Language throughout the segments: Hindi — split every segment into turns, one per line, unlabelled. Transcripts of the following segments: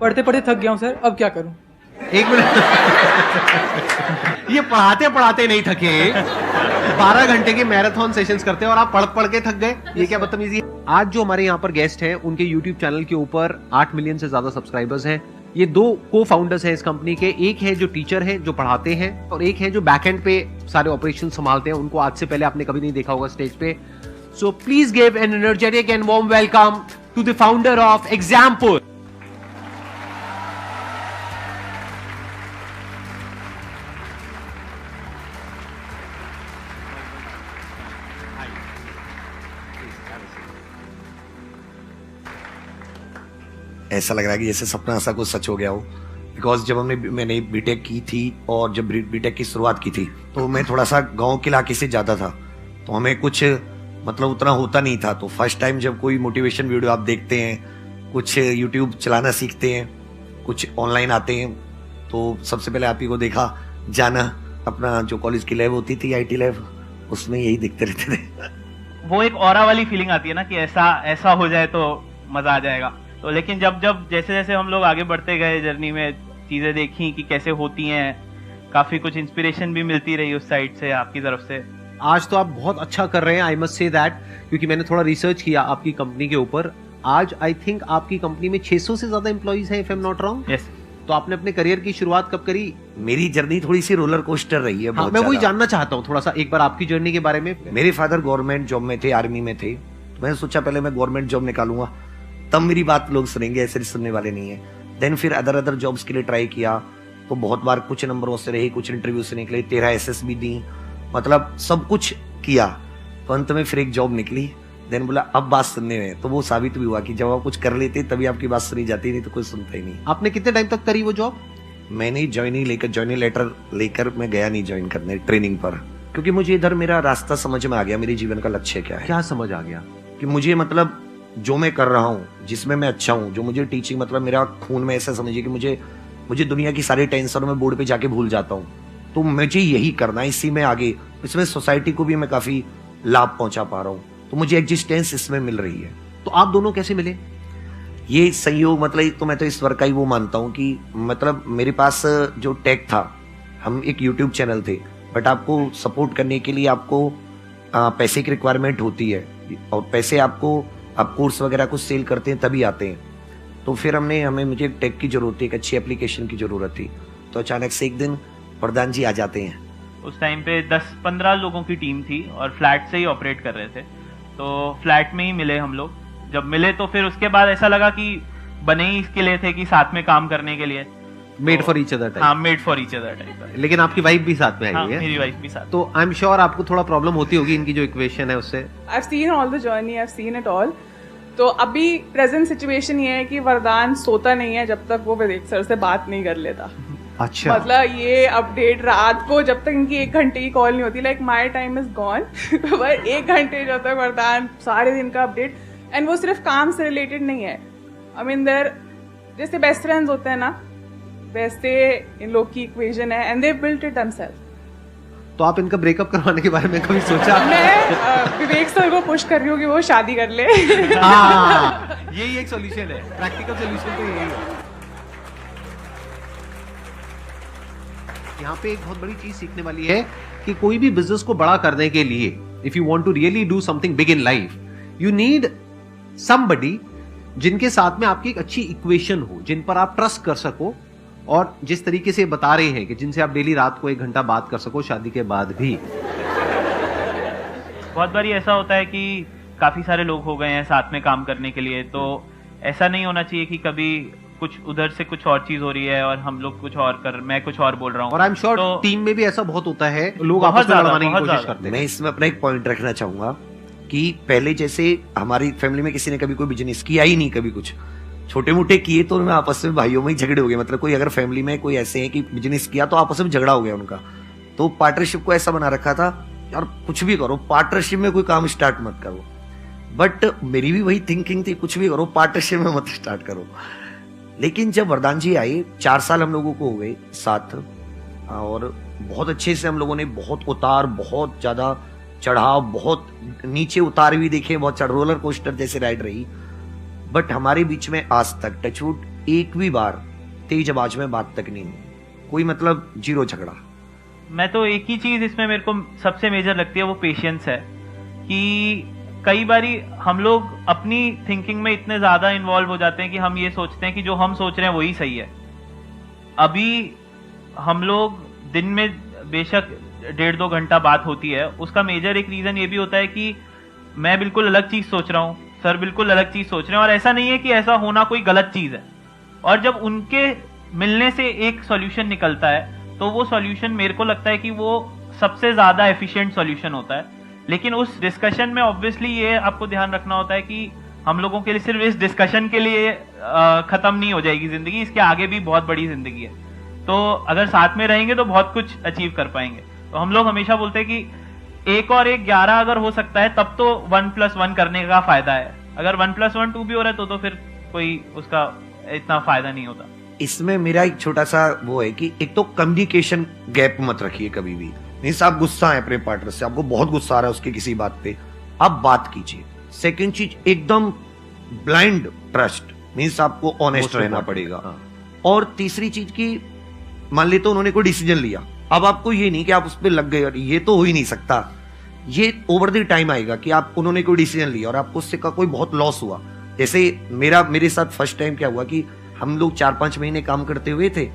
पढ़ते पढ़ते थक गया हूँ सर, अब क्या करूँ?
एक मिनट ये पढ़ाते पढ़ाते नहीं थके, 12 घंटे के मैराथन सेशंस करते हैं और आप पढ़ पढ़ के थक गए, ये क्या बदतमीजी है। आज जो हमारे यहाँ पर गेस्ट हैं उनके YouTube चैनल के ऊपर 8 मिलियन से ज्यादा सब्सक्राइबर्स हैं। ये 2 को फाउंडर्स हैं इस कंपनी के, एक है जो टीचर है जो पढ़ाते हैं और एक है जो बैकएंड पे सारे ऑपरेशन संभालते हैं। उनको आज से पहले आपने कभी नहीं देखा होगा स्टेज पे। So please give an energetic and warm welcome to the founder of example.
ऐसा लग रहा है कि जैसे सपना ऐसा कुछ सच हो गया हो, बिकॉज जब मैंने बीटेक की थी और जब बीटेक की शुरुआत की थी तो मैं थोड़ा सा गांव के इलाके से ज़्यादा था, तो हमें कुछ मतलब उतना होता नहीं था। तो फर्स्ट टाइम जब कोई मोटिवेशन वीडियो आप देखते हैं, कुछ यूट्यूब चलाना सीखते हैं, कुछ ऑनलाइन आते हैं, तो सबसे पहले आप ही को देखा जाना अपना जो कॉलेज की लैब होती थी IT लैब, उसमें यही देखते रहते थे।
वो एक ऑरा वाली फीलिंग आती है ना कि ऐसा हो जाए तो मजा आ जाएगा। तो लेकिन जब जैसे जैसे हम लोग आगे बढ़ते गए जर्नी में, चीजें देखी कि कैसे होती हैं, काफी कुछ इंस्पिरेशन भी मिलती रही उस साइड से आपकी तरफ से।
आज तो आप बहुत अच्छा कर रहे हैं, आई मस्ट से दैट, क्योंकि मैंने थोड़ा रिसर्च किया आपकी कंपनी के ऊपर। आज आई थिंक आपकी कंपनी में 600 से ज्यादा एम्प्लॉइज हैं, if I am not wrong.
Yes.
तो आपने अपने करियर की शुरुआत कब करी?
मेरी जर्नी थोड़ी सी रोलर कोस्टर रही है।
हाँ, मैं वही जानना चाहता हूँ थोड़ा सा एक बार आपकी जर्नी के बारे में।
मेरे फादर गवर्नमेंट जॉब में थे, आर्मी में थे, तो मैंने सोचा पहले मैं गवर्नमेंट जॉब निकालूंगा तब मेरी बात लोग सुनेंगे, ऐसे सुनने वाले नहीं है। देन फिर अदर जॉब्स के लिए ट्राई किया, तो बहुत बार कुछ नंबरों से रही, कुछ इंटरव्यू से निकले, 13 SSB दी, मतलब सब कुछ किया, तो अंत में फिर एक जॉब निकली। देन बोला अब बात सुनने में, तो वो साबित भी हुआ कि जब आप कुछ कर लेते तभी आपकी बात सुनी जाती, नहीं तो कोई सुनता ही नहीं।
आपने कितने टाइम तक करी वो जॉब?
मैंने ज्वाइनिंग लेटर लेकर मैं गया नहीं ज्वाइन करने ट्रेनिंग पर, क्योंकि मुझे इधर मेरा रास्ता समझ में आ गया, मेरे जीवन का लक्ष्य क्या है।
क्या समझ आ गया? कि
मुझे मतलब जो मैं कर रहा हूँ, जिसमें मैं अच्छा हूँ, जो मुझे टीचिंग मतलब मेरा खून में, ऐसा समझिए कि मुझे दुनिया की सारी टेंशन में बोर्ड पे जाके भूल जाता हूँ, तो मुझे यही करना है, इसी में आगे, इसमें सोसाइटी को भी मैं काफी लाभ पहुंचा पा रहा हूँ, तो मुझे एग्जिस्टेंस इसमें मिल रही है।
तो आप दोनों कैसे मिले?
ये संयोग मतलब तो मैं तो ईश्वर का ही वो मानता हूँ कि मतलब मेरे पास जो टेक था, हम एक यूट्यूब चैनल थे, बट आपको सपोर्ट करने के लिए आपको पैसे की रिक्वायरमेंट होती है, और पैसे आपको आप कोर्स वगैरह कुछ सेल करते हैं तभी आते हैं। तो फिर हमें मुझे टेक की जरूरत थी, एक अच्छी एप्लीकेशन की जरूरत थी, तो अचानक से एक दिन प्रधान जी आ जाते हैं।
उस टाइम पे 10-15 लोगों की टीम थी और फ्लैट से ही ऑपरेट कर रहे थे, तो फ्लैट में ही मिले हम लोग। जब मिले तो फिर उसके बाद ऐसा लगा कि बने ही इसके लिए थे कि साथ में काम करने के लिए,
made for each other type.
हाँ, made for each other type.
लेकिन आपकी वाइफ भी साथ में आई
हाँ,
है?
मेरी वाइफ भी साथ।
तो आई एम श्योर आपको थोड़ा प्रॉब्लम होती होगी इनकी जो इक्वेशन है उससे।
I have seen all the journey, I have seen it all. तो अभी प्रेजेंट सिचुएशन ये है कि वरदान सोता नहीं है जब तक वो विवेक सर से बात नहीं कर लेता।
अच्छा।
मतलब ये अपडेट रात को जब तक इनकी 1 घंटे की कॉल नहीं होती, like my time is gone, पर 1 घंटे जब तक वरदान सारे दिन का अपडेट, एंड वो सिर्फ काम से रिलेटेड नहीं है। आई मीन देयर जैसे बेस्ट फ्रेंड्स होते हैं ना, वैसे इन लोग की इक्वेशन है, and they built it themself.
तो आप इनका ब्रेकअप करवाने के बारे में कभी सोचा?
मैं विवेक सर को पुश कर रही हूँ कि वो शादी कर ले।
हाँ, यही एक सॉल्यूशन है, प्रैक्टिकल सॉल्यूशन तो यही है। यहाँ पे एक बहुत बड़ी चीज सीखने वाली है कि कोई भी बिजनेस को बड़ा करने के लिए, if you want to really do something big in life, you need somebody जिनके साथ में आपकी एक अच्छी इक्वेशन हो, जिन पर आप ट्रस्ट कर सको, और जिस तरीके से बता रहे हैं कि जिनसे आप डेली रात को 1 घंटा बात कर सको शादी के बाद भी।
बहुत बार ऐसा होता है कि काफी सारे लोग हो गए हैं साथ में काम करने के लिए, तो ऐसा नहीं होना चाहिए कि कभी कुछ उधर से कुछ और चीज हो रही है और हम लोग कुछ और मैं कुछ और बोल रहा हूँ।
और आई एम श्योर टीम में भी ऐसा बहुत होता है, लोग आपस में लड़वाने की कोशिश करते हैं।
मैं इसमें अपना एक पॉइंट रखना चाहूंगा कि पहले जैसे हमारी फैमिली में किसी ने कभी कोई बिजनेस किया ही नहीं, कभी कुछ छोटे मोटे किए तो उनमें आपस में भाइयों में ही झगड़े हो गए। मतलब कोई अगर फैमिली में कोई ऐसे है कि बिजनेस किया तो आपस में झगड़ा हो गया उनका, तो पार्टनरशिप को ऐसा बना रखा था यार कुछ भी करो पार्टनरशिप में कोई काम स्टार्ट मत करो। बट मेरी भी वही थिंकिंग थी, कुछ भी करो पार्टनरशिप में मत स्टार्ट करो। लेकिन जब वरदान जी आए, 4 साल हम लोगों को हो गए साथ, और बहुत अच्छे से हम लोगों ने बहुत उतार, बहुत ज्यादा चढ़ाव, बहुत नीचे उतार भी देखे, बहुत रोलर कोस्टर जैसे राइड रही। बट हमारे बीच में आज तक टचवुड एक भी बार तेज आवाज में बात तक नहीं हुई, कोई मतलब जीरो झगड़ा।
मैं तो एक ही चीज इसमें मेरे को सबसे मेजर लगती है, वो पेशेंस है। कि कई बारी हम लोग अपनी थिंकिंग में इतने ज्यादा इन्वॉल्व हो जाते हैं कि हम ये सोचते हैं कि जो हम सोच रहे हैं वही सही है। अभी हम लोग दिन में बेशक 1.5-2 घंटा बात होती है, उसका मेजर एक रीजन ये भी होता है कि मैं बिल्कुल अलग चीज सोच रहा हूँ, सर बिल्कुल अलग चीज सोच रहे हैं, और ऐसा नहीं है कि ऐसा होना कोई गलत चीज है। और जब उनके मिलने से एक सॉल्यूशन निकलता है तो वो सॉल्यूशन मेरे को लगता है कि वो सबसे ज्यादा एफिशिएंट सॉल्यूशन होता है। लेकिन उस डिस्कशन में ऑब्वियसली ये आपको ध्यान रखना होता है कि हम लोगों के लिए सिर्फ इस डिस्कशन के लिए खत्म नहीं हो जाएगी जिंदगी, इसके आगे भी बहुत बड़ी जिंदगी है। तो अगर साथ में रहेंगे तो बहुत कुछ अचीव कर पाएंगे। तो हम लोग हमेशा बोलते हैं कि 1 और 1 11 अगर हो सकता है तब तो 1+1 करने का फायदा है। अगर 1+1 2 भी हो रहा है तो फिर कोई उसका इतना फायदा नहीं होता।
इसमें मेरा एक छोटा सा वो है कि एक तो कम्युनिकेशन गैप मत रखिए कभी भी। मीन्स आप गुस्सा है अपने पार्टनर से, आपको बहुत गुस्सा आ रहा है उसके किसी बात पे, आप बात कीजिए। सेकंड चीज, एकदम ब्लाइंड ट्रस्ट, मीन्स आपको ऑनेस्ट रहना पड़ेगा। और तीसरी चीज की, मान लेते उन्होंने कोई डिसीजन लिया, अब आपको ये नहीं कि आप उस पर लग गए और ये तो हो ही नहीं सकता। ये ओवर द टाइम आएगा कि आप उन्होंने कोई डिसीजन लिया और आपको उससे का कोई बहुत लॉस हुआ। जैसे मेरे साथ फर्स्ट टाइम क्या हुआ कि हम लोग 4-5 महीने काम करते हुए थे,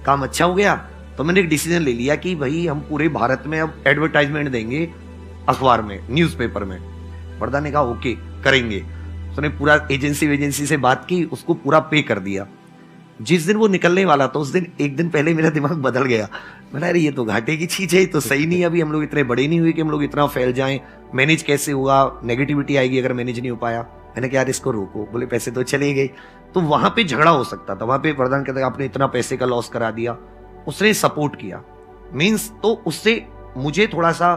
काम अच्छा हो गया तो मैंने एक डिसीजन ले लिया कि भाई हम पूरे भारत में अब एडवर्टाइजमेंट देंगे अखबार में, न्यूज़पेपर में। वर्दा ने कहा ओके करेंगे। उसने पूरा एजेंसी से बात की, उसको पूरा पे कर दिया। जिस दिन वो निकलने वाला था उस दिन एक दिन पहले मेरा दिमाग बदल गया। मैंने अरे ये तो घाटे की चीज है, तो सही नहीं, अभी हम लोग इतने बड़े नहीं हुए कि हम लोग इतना फैल जाएं, मैनेज कैसे हुआ, नेगेटिविटी आएगी अगर मैनेज नहीं हो पाया। मैंने कहा यार इसको रोको, बोले पैसे तो चले गए। तो वहां पे झगड़ा हो सकता था, वहां पे वरदान कहता है आपने इतना पैसे का लॉस करा दिया, उसने सपोर्ट किया मींस, तो उससे मुझे थोड़ा सा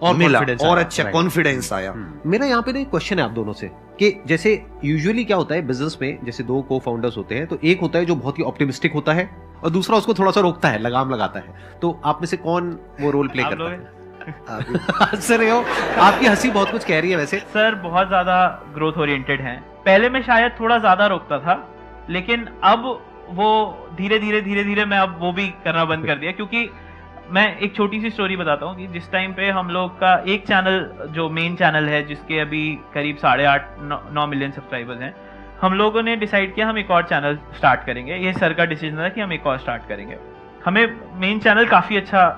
और मिला और अच्छा कॉन्फिडेंस आया।
मेरा यहाँ पे ना क्वेश्चन है आप दोनों से कि जैसे यूजुअली क्या होता है बिजनेस में, जैसे 2 को फाउंडर्स होते हैं तो एक होता है जो बहुत ही ऑप्टिमिस्टिक होता है और दूसरा उसको थोड़ा सा रोकता है, लगाम लगाता है। तो आप में से कौन वो रोल प्ले करता है? हंस रहे हो, आपकी हंसी बहुत कुछ कह रही है। वैसे
सर बहुत ज्यादा ग्रोथ ओरिएंटेड हैं। पहले मैं शायद थोड़ा ज्यादा रोकता था, लेकिन अब वो धीरे धीरे मैं अब वो भी करना बंद कर दिया। क्योंकि मैं एक छोटी सी स्टोरी बताता हूँ कि जिस टाइम पे हम लोग का एक चैनल जो मेन चैनल है जिसके अभी करीब 8.5-9 मिलियन सब्सक्राइबर्स हैं, हम लोगों ने डिसाइड किया हम एक और चैनल स्टार्ट करेंगे। ये सर का डिसीजन था कि हम एक और स्टार्ट करेंगे। हमें मेन चैनल काफी अच्छा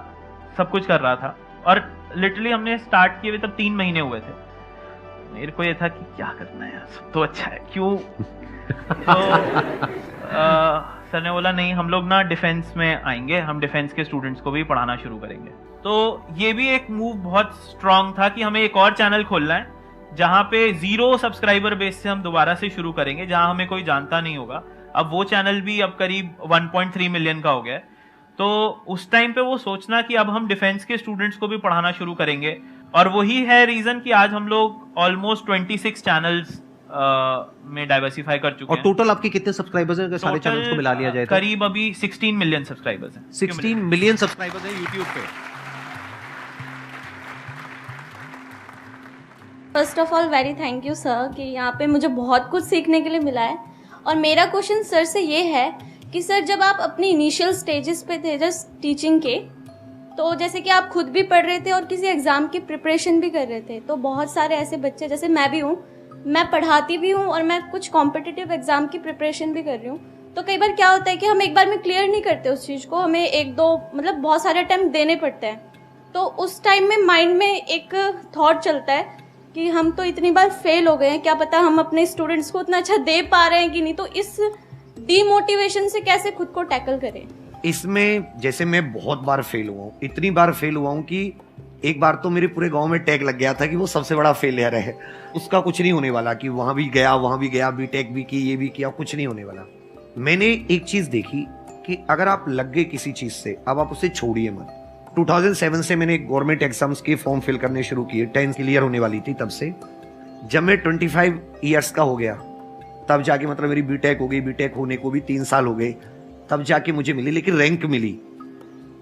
सब कुछ कर रहा था और लिटरली हमने स्टार्ट किए हुए तब 3 महीने हुए थे। मेरे को ये था कि क्या करना है यार, सब तो अच्छा है, क्यों। तो सर ने बोला नहीं हम लोग ना डिफेंस में आएंगे, हम डिफेंस के स्टूडेंट्स को भी पढ़ाना शुरू करेंगे। तो ये भी एक मूव बहुत स्ट्रांग था कि हमें एक और चैनल खोलना है जहां पे 0 सब्सक्राइबर बेस से हम दोबारा से शुरू करेंगे, जहां हमें कोई जानता नहीं होगा। अब वो चैनल भी अब करीब 1.3 मिलियन का हो गया है। तो उस टाइम पे वो सोचना कि अब हम डिफेंस के स्टूडेंट्स को भी पढ़ाना शुरू करेंगे, और वही है रीजन कि आज हम लोग ऑलमोस्ट 26 चैनल्स में डाइवर्सिफाई कर चुके हैं।
और टोटल आपके कितने सब्सक्राइबर्स हैं अगर सारे चैनल्स को मिला लिया जाए तो?
करीब अभी 16 मिलियन सब्सक्राइबर्स हैं।
16 मिलियन सब्सक्राइबर्स हैं यूट्यूब पे।
First of all very thank you sir कि यहाँ पे मुझे बहुत कुछ सीखने के लिए मिला है। और मेरा क्वेश्चन सर से ये है कि सर जब आप अपनी इनिशियल स्टेजेस पे थे जस्ट टीचिंग के, तो जैसे कि आप खुद भी पढ़ रहे थे और किसी एग्ज़ाम की प्रिपरेशन भी कर रहे थे, तो बहुत सारे ऐसे बच्चे, जैसे मैं भी हूँ, मैं पढ़ाती भी हूँ और मैं कुछ कॉम्पिटिटिव एग्ज़ाम की प्रिपरेशन भी कर रही हूँ। तो कई बार क्या होता है कि हम एक बार में क्लियर नहीं करते उस चीज़ को, हमें 1-2 मतलब बहुत सारे अटेम्प्ट देने पड़ते हैं। तो उस टाइम में माइंड में एक थॉट चलता है कि हम तो इतनी बार फेल हो गए हैं, क्या पता हम अपने स्टूडेंट्स को उतना अच्छा दे पा रहे हैं कि नहीं। तो इस डीमोटिवेशन से कैसे खुद को टैकल करें?
इसमें जैसे मैं बहुत बार फेल हुआ हूँ, इतनी बार फेल हुआ हूँ कि एक बार तो मेरे पूरे गांव में टैग लग गया था कि वो सबसे बड़ा फेलियर है, उसका कुछ नहीं होने वाला, कि वहां भी गया बीटेक भी की, ये भी किया, कुछ नहीं होने वाला। मैंने एक चीज देखी कि अगर आप लग गए किसी चीज से, अब आप उसे छोड़िए मत। 2007 से मैंने गवर्नमेंट एग्जाम्स के फॉर्म फिल करने शुरू किए, 10 क्लियर होने वाली थी तब से। जब मैं 25 ईयर्स का हो गया तब जाके मतलब मेरी बीटेक हो गई, बीटेक होने को भी 3 साल हो गए, तब जाके मुझे मिली, लेकिन रैंक मिली।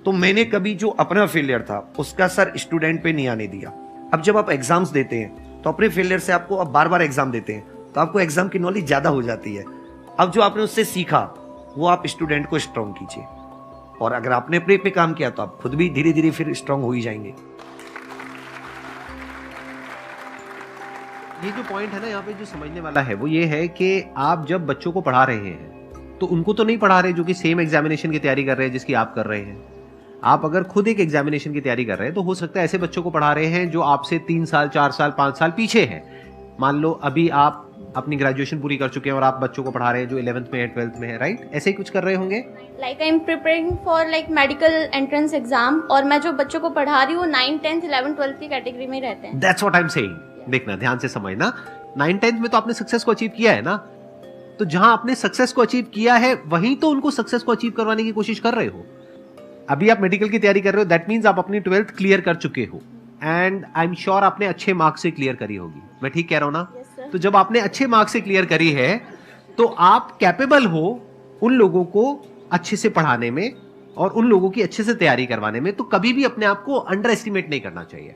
तो मैंने कभी जो अपना फेलियर था उसका सर स्टूडेंट पे नहीं आने दिया। अब जब आप एग्जाम्स देते हैं तो अपने फेलियर से आपको अब बार बार एग्जाम देते हैं तो आपको एग्जाम की नॉलेज ज्यादा हो जाती है। अब जो आपने उससे सीखा वो आप स्टूडेंट को स्ट्रांग कीजिए, और अगर आपने अपने पे काम किया तो आप खुद भी धीरे धीरे फिर स्ट्रांग हो ही जाएंगे।
ये जो पॉइंट है ना यहाँ पे जो समझने वाला है वो ये है कि आप जब बच्चों को पढ़ा रहे हैं तो उनको तो नहीं पढ़ा रहे जो कि सेम एग्जामिनेशन की तैयारी कर रहे हैं जिसकी आप कर रहे हैं। आप अगर खुद एक एग्जामिनेशन की तैयारी कर रहे हैं तो हो सकता है ऐसे बच्चों को पढ़ा रहे हैं जो आपसे 3 साल 4 साल 5 साल पीछे हैं। मान लो अभी आप अपनी ग्रेजुएशन पूरी कर चुके हैं और आप बच्चों को पढ़ा रहे हैं जो 11th में है 12th में है, राइट? ऐसे ही कुछ कर रहे होंगे।
Like I am preparing for like medical entrance exam, और मैं जो बच्चों को पढ़ा रही हूँ 9, 10, 11, 12 की कैटेगरी में रहते हैं।
That's what I am saying. देखना, ध्यान से समझना, 9, 10th में तो आपने सक्सेस को अचीव किया है ना, तो जहां आपने सक्सेस को अचीव किया है वहीं तो उनको सक्सेस को अचीव करवाने की कोशिश कर रहे हो। अभी आप मेडिकल की तैयारी कर रहे हो, दैट मीन्स आप अपनी 12th क्लियर कर चुके हो, एंड आई एम श्योर आपने अच्छे मार्क्स से क्लियर करी होगी। मैं ठीक कह रहा हूं ना?
Yes,
तो जब आपने अच्छे मार्क्स से क्लियर करी है तो आप कैपेबल हो उन लोगों को अच्छे से पढ़ाने में और उन लोगों की अच्छे से तैयारी करवाने में। तो कभी भी अपने आप को अंडर एस्टिमेट नहीं करना चाहिए।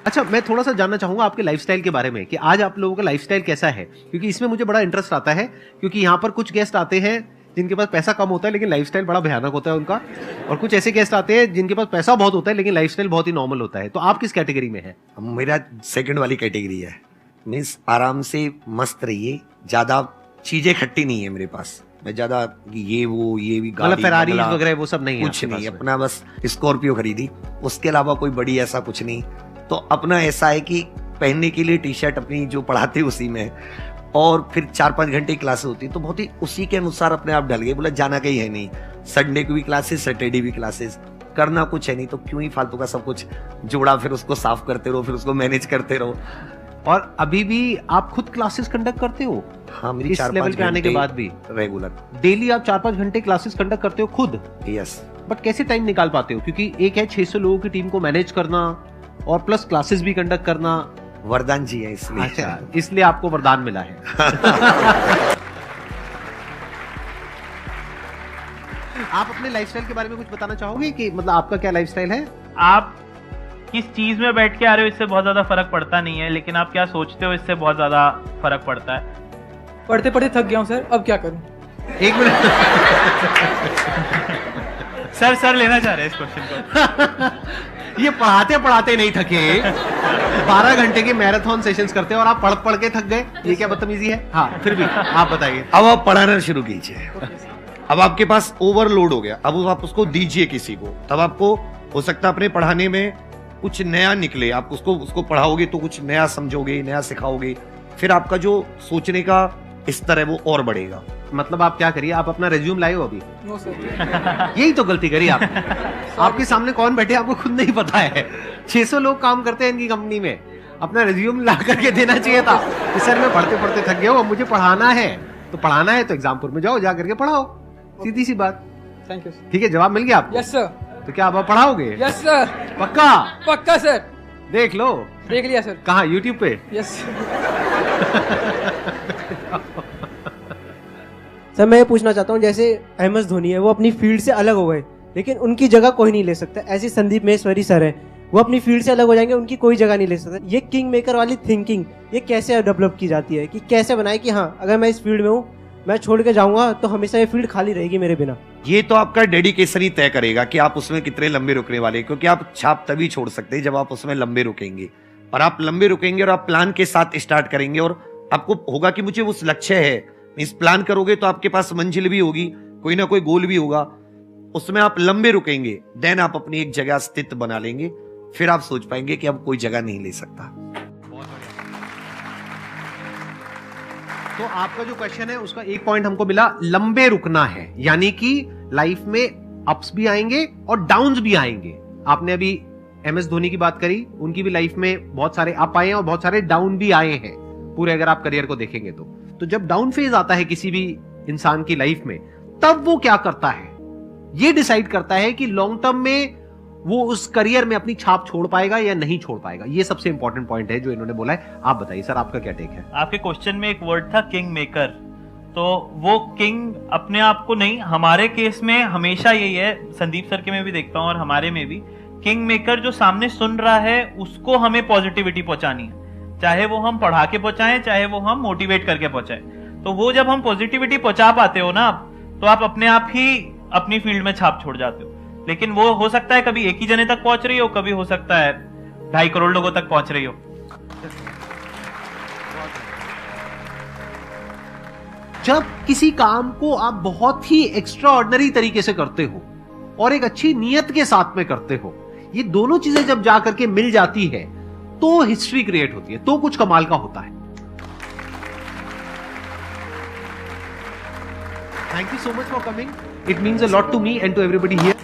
अच्छा, मैं थोड़ा सा जानना चाहूंगा आपके लाइफस्टाइल के बारे में कि आज आप लोगों का लाइफस्टाइल कैसा है, क्योंकि इसमें मुझे बड़ा इंटरेस्ट आता है। क्योंकि यहां पर कुछ गेस्ट आते हैं जिनके पास पैसा कम होता है लेकिन लाइफस्टाइल बड़ा भयानक होता है उनका, और कुछ ऐसे गेस्ट आते हैं जिनके पास पैसा बहुत होता है लेकिन लाइफस्टाइल बहुत ही नॉर्मल होता है। तो आप किस कैटेगरी में है?
मेरा सेकंड वाली कैटेगरी है। मीन्स आराम से मस्त रहिए, ज्यादा चीजें खट्टी नहीं है मेरे पास। मैं ज्यादा ये वो ये भी
मतलब फेरारी वगैरह वो सब नहीं है?
कुछ नहीं, अपना बस स्कॉर्पियो खरीदी, उसके अलावा कोई बड़ी ऐसा कुछ नहीं। तो अपना ऐसा है कि पहनने के लिए टी शर्ट अपनी जो पढ़ाते उसी में, और फिर 4-5 घंटे की क्लास होती, तो बहुत ही उसी के अनुसार अपने आप ढल गए। बोला जाना कहीं है नहीं, संडे को भी क्लासेस, सैटरडे भी क्लासेस, करना कुछ है नहीं, तो क्यों ही फालतू का सब कुछ जोड़ा, फिर उसको साफ करते रहो, फिर उसको मैनेज करते रहो।
और अभी भी आप खुद क्लासेस कंडक्ट करते हो?
हाँ, मेरी
इस लेवल पे आने के बाद भी
रेगुलर
डेली आप 4-5 घंटे क्लासेस कंडक्ट करते हो खुद?
यस।
बट कैसे टाइम निकाल पाते हो? क्योंकि एक है 600 लोगों की टीम को मैनेज करना और प्लस क्लासेस भी कंडक्ट करना।
वरदान जी है इसलिए।
अच्छा, इसलिए आपको वरदान मिला है। आप अपने लाइफस्टाइल के बारे में कुछ बताना चाहोगे कि मतलब आपका क्या लाइफस्टाइल है?
आप किस चीज में बैठ के आ रहे हो इससे बहुत ज्यादा फर्क पड़ता नहीं है, लेकिन आप क्या सोचते हो इससे बहुत ज्यादा फर्क पड़ता है।
पढ़ते पढ़ते थक गया हूँ सर, अब क्या करूँ?
एक मिनट।
सर लेना चाह रहे हैं इस क्वेश्चन को।
ये पढ़ाते पढ़ाते नहीं थके, 12 घंटे के मैराथन सेशंस करते हैं और आप पढ़ पढ़ के थक गए, ये क्या बदतमीजी है? हाँ, फिर भी आप बताइए।
अब आप पढ़ाना शुरू कीजिए। अब आपके पास ओवरलोड हो गया, अब आप उसको दीजिए किसी को, तब आपको हो सकता है अपने पढ़ाने में कुछ नया निकले। आप उसको पढ़ाओगे तो कुछ नया समझोगे, नया सिखाओगे, फिर आपका जो सोचने का स्तर है वो और बढ़ेगा।
मतलब आप क्या करिए, आप अपना रिज्यूम लाए हो अभी?
No sir.
यही तो गलती करी आपने। आपके सामने कौन बैठे आपको खुद नहीं पता है। 600 लोग काम करते हैं इनकी कंपनी में, अपना रिज्यूम ला करके देना चाहिए था कि सर मैं पढ़ते पढ़ते थक गया हूँ, अब मुझे पढ़ाना है। तो पढ़ाना है तो एग्जामपुर में जाओ, जा करके पढ़ाओ, सीधी सी बात।
Thank you.
ठीक है, जवाब मिल गया आपको?
Yes sir.
तो क्या आप पढ़ाओगे?
Yes sir.
पक्का?
पक्का सर।
देख लो।
देख लिया सर।
कहाँ? यूट्यूब पे?
यस। सर मैं ये पूछना चाहता हूँ, जैसे MS धोनी है वो अपनी फील्ड से अलग हो गए, लेकिन उनकी जगह कोई नहीं ले सकता। ऐसे संदीप महेश्वरी सर है, वो अपनी फील्ड से अलग हो जाएंगे, उनकी कोई जगह नहीं ले सकता। ये किंग मेकर वाली थिंकिंग ये कैसे डेवलप की जाती है, कि कैसे बनाए कि हाँ अगर मैं इस फील्ड में हूँ, मैं छोड़ के जाऊंगा तो हमेशा ये फील्ड खाली रहेगी मेरे बिना?
ये तो आपका डेडिकेशन ही तय करेगा कि आप उसमें कितने लंबे रुकने वाले, क्योंकि आप छाप तभी छोड़ सकते हैं जब आप उसमें लंबे रुकेंगे। और आप लंबे रुकेंगे और आप प्लान के साथ स्टार्ट करेंगे, और आपको होगा कि मुझे उस लक्ष्य है, इस प्लान करोगे तो आपके पास मंजिल भी होगी, कोई ना कोई गोल भी होगा, उसमें आप लंबे रुकेंगे, देन आप अपनी एक जगह स्थित बना लेंगे, फिर आप सोच पाएंगे कि अब कोई जगह नहीं ले सकता।
तो आपका जो क्वेश्चन है उसका एक पॉइंट हमको मिला, लंबे रुकना है, यानी कि लाइफ में अप्स भी आएंगे और डाउन्स भी आएंगे। आपने अभी MS धोनी की बात करी, उनकी भी लाइफ में बहुत सारे अप आए हैं और बहुत सारे डाउन भी आए हैं पूरे, अगर आप करियर को देखेंगे तो जब डाउन फेज आता है किसी भी इंसान की लाइफ में, तब वो क्या करता है, ये डिसाइड करता है कि लॉन्ग टर्म में वो उस करियर में अपनी छाप छोड़ पाएगा या नहीं छोड़ पाएगा। ये सबसे इंपॉर्टेंट पॉइंट है जो इन्होंने बोला है। आप बताइए सर, आपका क्या टेक है?
आपके क्वेश्चन में एक वर्ड था किंग मेकर, तो वो किंग अपने आप को नहीं, हमारे केस में हमेशा यही है, संदीप सर के में भी देखता हूँ और हमारे में भी, किंग मेकर जो सामने सुन रहा है उसको हमें पॉजिटिविटी पहुंचानी है। चाहे वो हम पढ़ा के पहुंचाएं, चाहे वो हम मोटिवेट करके पहुंचाएं। तो वो जब हम पॉजिटिविटी पहुंचा पाते हो ना, तो आप अपने आप ही अपनी फील्ड में छाप छोड़ जाते हो। लेकिन वो हो सकता है कभी एक ही जने तक पहुंच रही हो, कभी हो सकता है 2.5 करोड़ लोगों तक पहुंच रही हो।
जब किसी काम को आप बहुत ही एक्स्ट्रा ऑर्डिनरी तरीके से करते हो और एक अच्छी नीयत के साथ में करते हो, ये दोनों चीजें जब जाकर के मिल जाती है तो हिस्ट्री क्रिएट होती है, तो कुछ कमाल का होता है। Thank you so much for coming, it means a lot to me and to everybody here.